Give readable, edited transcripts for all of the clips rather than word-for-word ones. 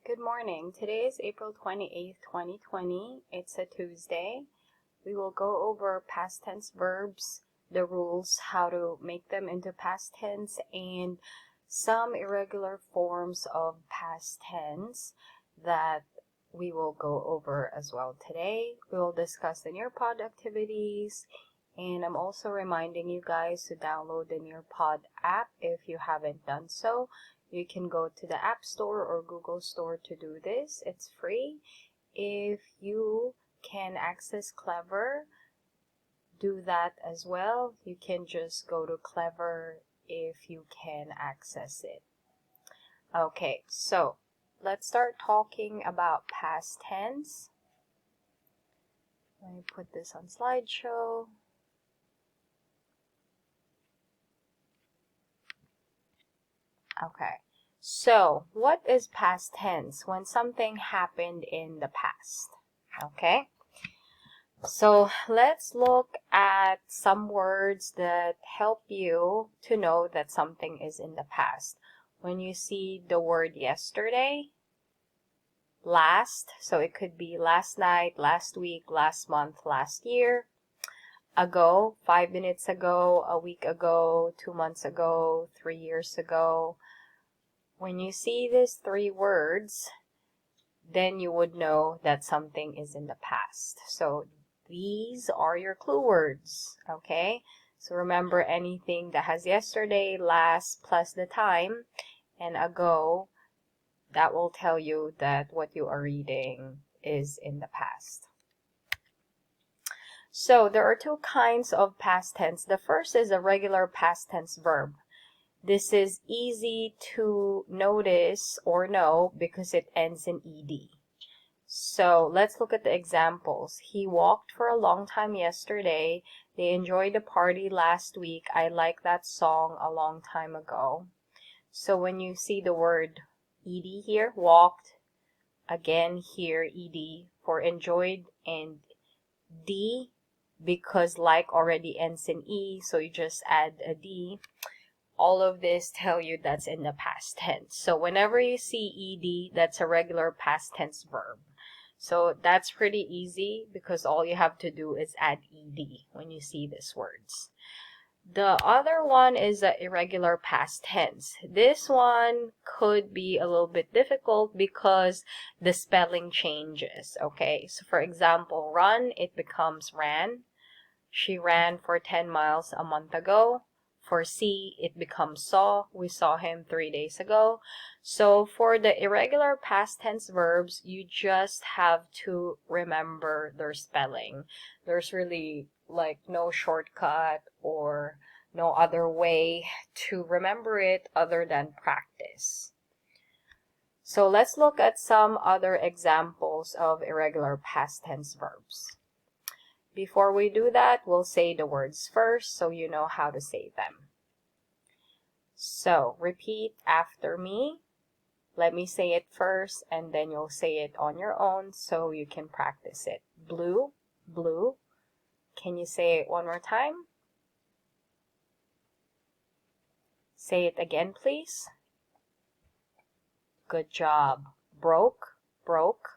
Good morning. Today is April 28th, 2020. It's a Tuesday. We will go over past tense verbs, the rules, how to make them into past tense, and some irregular forms of past tense that we will go over as well today. We will discuss the Nearpod activities, and I'm also reminding you guys to download the Nearpod app if you haven't done so. You can go to the App Store or Google Store to do this. It's free. If you can access Clever, do that as well. You can just go to Clever if you can access it. Okay, so let's start talking about past tense. Let me put this on slideshow. Okay, so what is past tense? When something happened in the past. Okay, so let's look at some words that help you to know that something is in the past. When you see the word yesterday, last, so it could be last night, last week, last month, last year. Ago, 5 minutes ago, a week ago, 2 months ago, 3 years ago. When you see these three words, then you would know that something is in the past. So these are your clue words, okay? So remember, anything that has yesterday, last, plus the time, and ago, that will tell you that what you are reading is in the past. So there are two kinds of past tense. The first is a regular past tense verb. This is easy to notice or know because it ends in ed. So let's look at the examples. He walked for a long time yesterday. They enjoyed the party last week. I like that song a long time ago. So when you see the word ed here, walked, again here ed for enjoyed, and d because like already ends in e, so you just add a d. All of this tell you that's in the past tense. So whenever you see ed, that's a regular past tense verb. So that's pretty easy because all you have to do is add ed when you see these words. The other one is the irregular past tense. This one could be a little bit difficult because the spelling changes, okay? So for example, run, it becomes ran. She ran for 10 miles a month ago. For see, it becomes saw. We saw him 3 days ago. So for the irregular past tense verbs, you just have to remember their spelling. There's really like no shortcut or no other way to remember it other than practice. So let's look at some other examples of irregular past tense verbs. Before we do that, we'll say the words first so you know how to say them. So repeat after me. Let me say it first and then you'll say it on your own so you can practice it. Blue, blue. Can you say it one more time? Say it again, please. Good job. Broke, broke.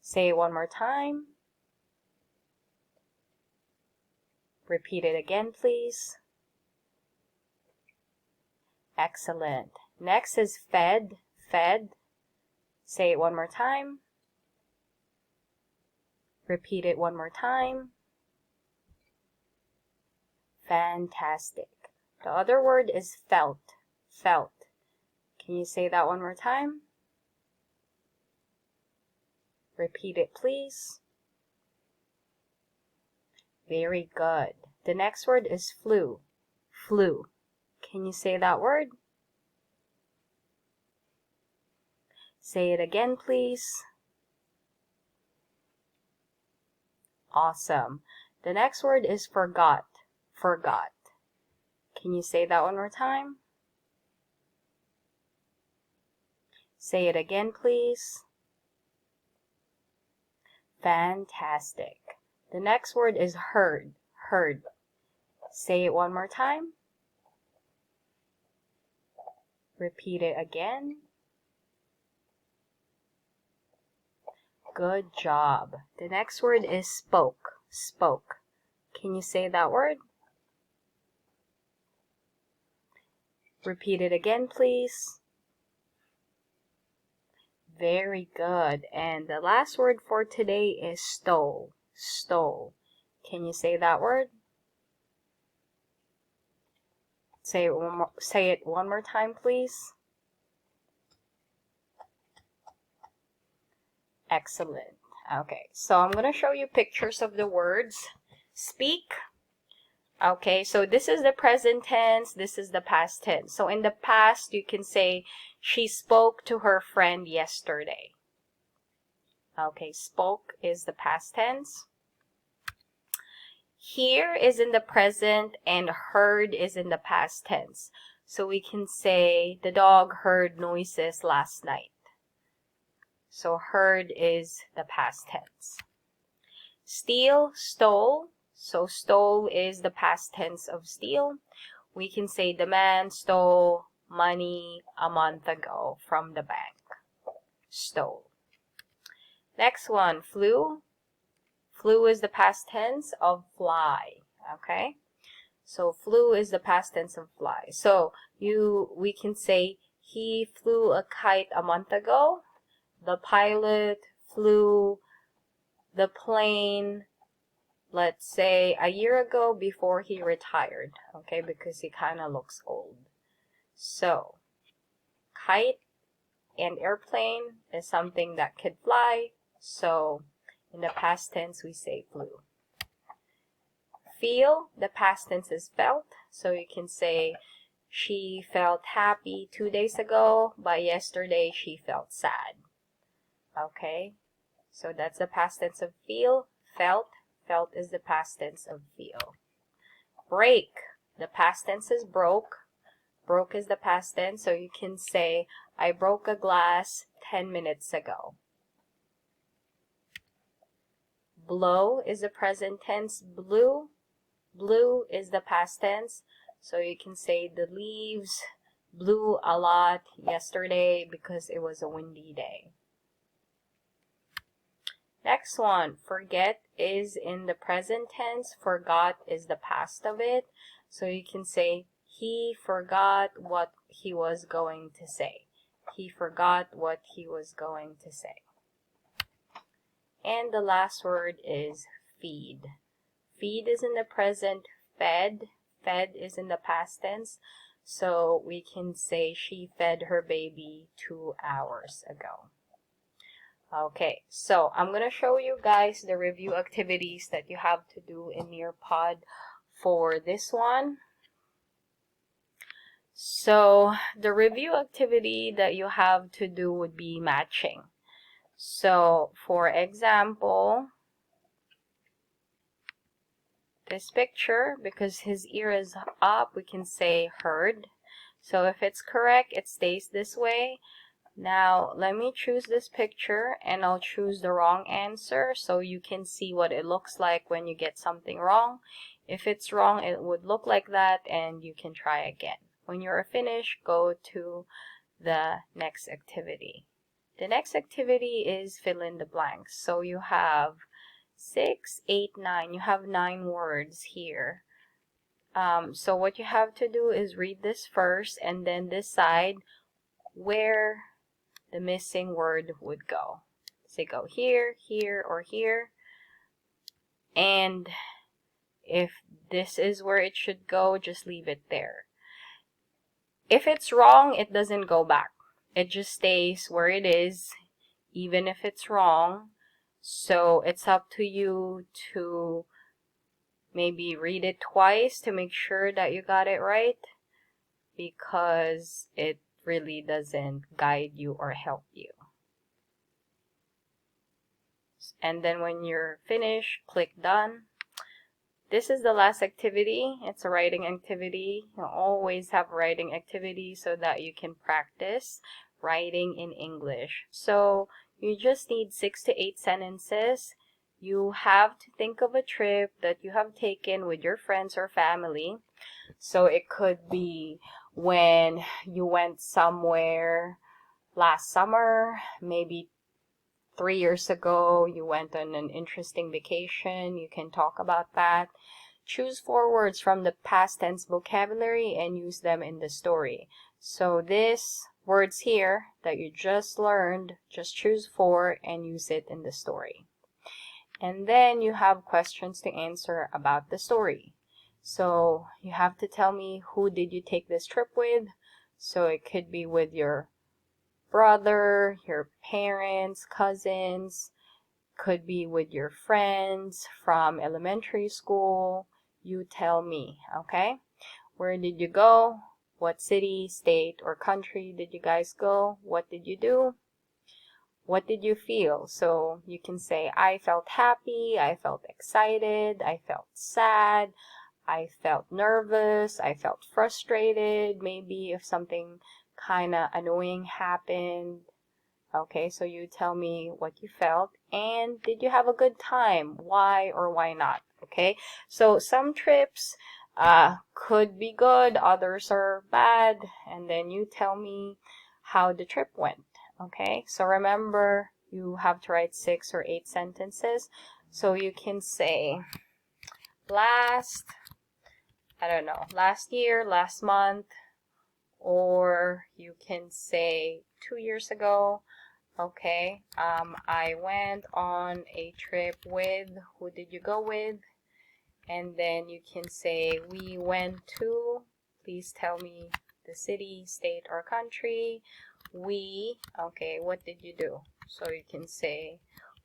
Say it one more time. Repeat it again, please. Excellent. Next is fed, fed. Say it one more time. Repeat it one more time. Fantastic. The other word is felt, felt. Can you say that one more time? Repeat it, please. Very good. The next word is flew, flew. Can you say that word? Say it again, please. Awesome. The next word is forgot, forgot. Can you say that one more time? Say it again, please. Fantastic. The next word is heard, heard. Say it one more time. Repeat it again. Good job. The next word is spoke. Spoke. Can you say that word? Repeat it again, please. Very good. And the last word for today is stole. Stole. Can you say that word? Say it one more time, please. Excellent. Okay, so I'm going to show you pictures of the words. Speak. Okay, so this is the present tense, this is the past tense. So in the past, you can say, she spoke to her friend yesterday. Okay, spoke is the past tense. Hear is in the present and heard is in the past tense. So we can say, the dog heard noises last night. So heard is the past tense. Steal, stole. So stole is the past tense of steal. We can say the man stole money a month ago from the bank. Stole. Next one, flew. Flew is the past tense of fly. Okay? So flew is the past tense of fly. So we can say he flew a kite a month ago. The pilot flew the plane, let's say, a year ago before he retired, okay, because he kind of looks old. So, kite and airplane is something that could fly, so in the past tense we say flew. Feel, the past tense is felt, so you can say she felt happy 2 days ago, but yesterday she felt sad. Okay, so that's the past tense of feel, felt. Felt is the past tense of feel. Break, the past tense is broke. Broke is the past tense, so you can say, I broke a glass 10 minutes ago. Blow is the present tense. Blew. Blew is the past tense, so you can say the leaves blew a lot yesterday because it was a windy day. Next one, forget is in the present tense, forgot is the past of it. So you can say, he forgot what he was going to say. He forgot what he was going to say. And the last word is feed. Feed is in the present, fed. Fed is in the past tense. So we can say, she fed her baby 2 hours ago. Okay, so I'm going to show you guys the review activities that you have to do in Nearpod for this one. So the review activity that you have to do would be matching. So for example, this picture, because his ear is up, we can say heard. So if it's correct, it stays this way. Now, let me choose this picture and I'll choose the wrong answer so you can see what it looks like when you get something wrong. If it's wrong, it would look like that and you can try again. When you're finished, go to the next activity. The next activity is fill in the blanks. So you have 6, 8, 9. You have 9 words here. So what you have to do is read this first and then decide where the missing word would go. Say go here, here, or here. And if this is where it should go, just leave it there. If it's wrong, it doesn't go back. It just stays where it is, even if it's wrong. So it's up to you to maybe read it twice to make sure that you got it right, because it really doesn't guide you or help you. And then when you're finished, click done. This is the last activity. It's a writing activity. You always have writing activity so that you can practice writing in English. So you just need 6 to 8 sentences. You have to think of a trip that you have taken with your friends or family. So it could be when you went somewhere last summer, maybe 3 years ago you went on an interesting vacation, you can talk about that. Choose 4 words from the past tense vocabulary and use them in the story. So these words here that you just learned, just choose 4 and use it in the story. And then you have questions to answer about the story. So you have to tell me, who did you take this trip with? So it could be with your brother, your parents, cousins, could be with your friends from elementary school. You tell me, okay? Where did you go? What city, state, or country did you guys go? What did you do? What did you feel? So you can say, I felt happy, I felt excited, I felt sad, I felt nervous, I felt frustrated, maybe if something kind of annoying happened. Okay, so you tell me what you felt, and did you have a good time? Why or why not? Okay, so some trips could be good, others are bad, and then you tell me how the trip went. Okay, so remember, you have to write 6 or 8 sentences. So you can say last year, last month, or you can say 2 years ago. Okay, I went on a trip with, who did you go with? And then you can say, we went to, please tell me the city, state, or country. We, okay, what did you do? So you can say,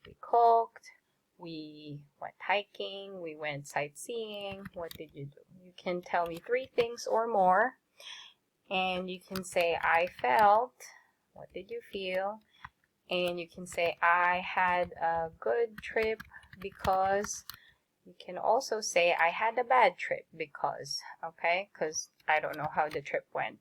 we cooked, we went hiking, we went sightseeing. What did you do? You can tell me 3 things or more. And you can say, I felt, what did you feel? And you can say, I had a good trip because. You can also say, I had a bad trip because, okay? Because I don't know how the trip went.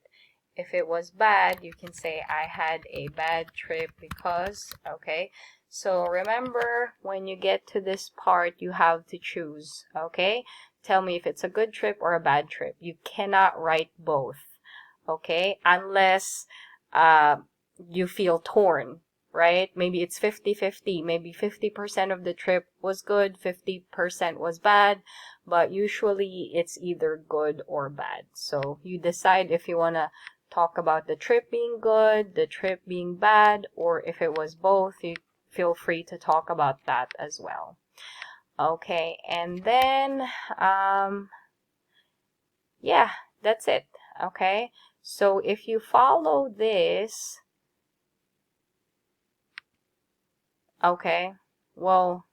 If it was bad, you can say, I had a bad trip because, okay? So remember, when you get to this part, you have to choose, okay? Tell me if it's a good trip or a bad trip. You cannot write both, okay? Unless you feel torn. Right? Maybe it's 50-50. Maybe 50% of the trip was good, 50% was bad, but usually it's either good or bad. So you decide if you want to talk about the trip being good, the trip being bad, or if it was both, you feel free to talk about that as well. Okay, and then, yeah, that's it. Okay, so if you follow this, okay, well,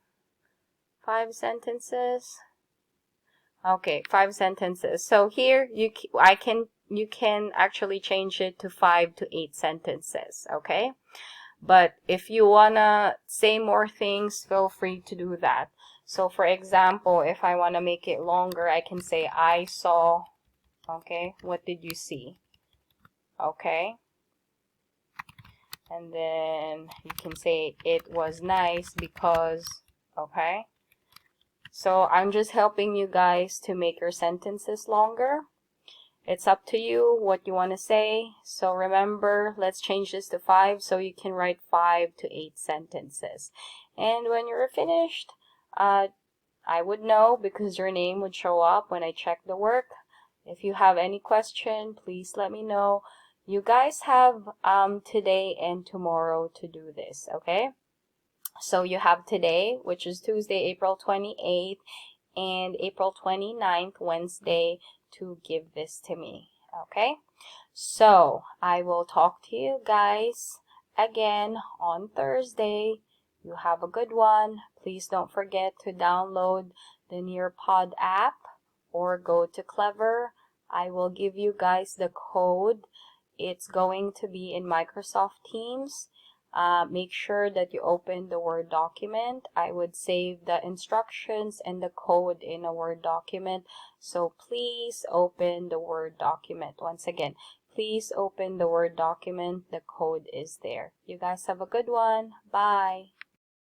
5 sentences. Okay, 5 sentences. So here you can actually change it to 5 to 8 sentences, okay? But if you wanna say more things, feel free to do that. So for example, if I wanna make it longer, I can say I saw, okay? What did you see? Okay? And then you can say it was nice because, okay? So I'm just helping you guys to make your sentences longer. It's up to you what you want to say. So remember, let's change this to 5 so you can write 5 to 8 sentences. And when you're finished, I would know because your name would show up when I check the work. If you have any question, please let me know. You guys have today and tomorrow to do this, okay? So you have today, which is Tuesday, April 28th, and April 29th, Wednesday, to give this to me, okay? So I will talk to you guys again on Thursday. You have a good one. Please don't forget to download the Nearpod app or go to Clever. I will give you guys the code. It's going to be in Microsoft Teams. Make sure that you open the Word document. I would save the instructions and the code in a Word document. So please open the Word document. Once again, please open the Word document. The code is there. You guys have a good one. Bye.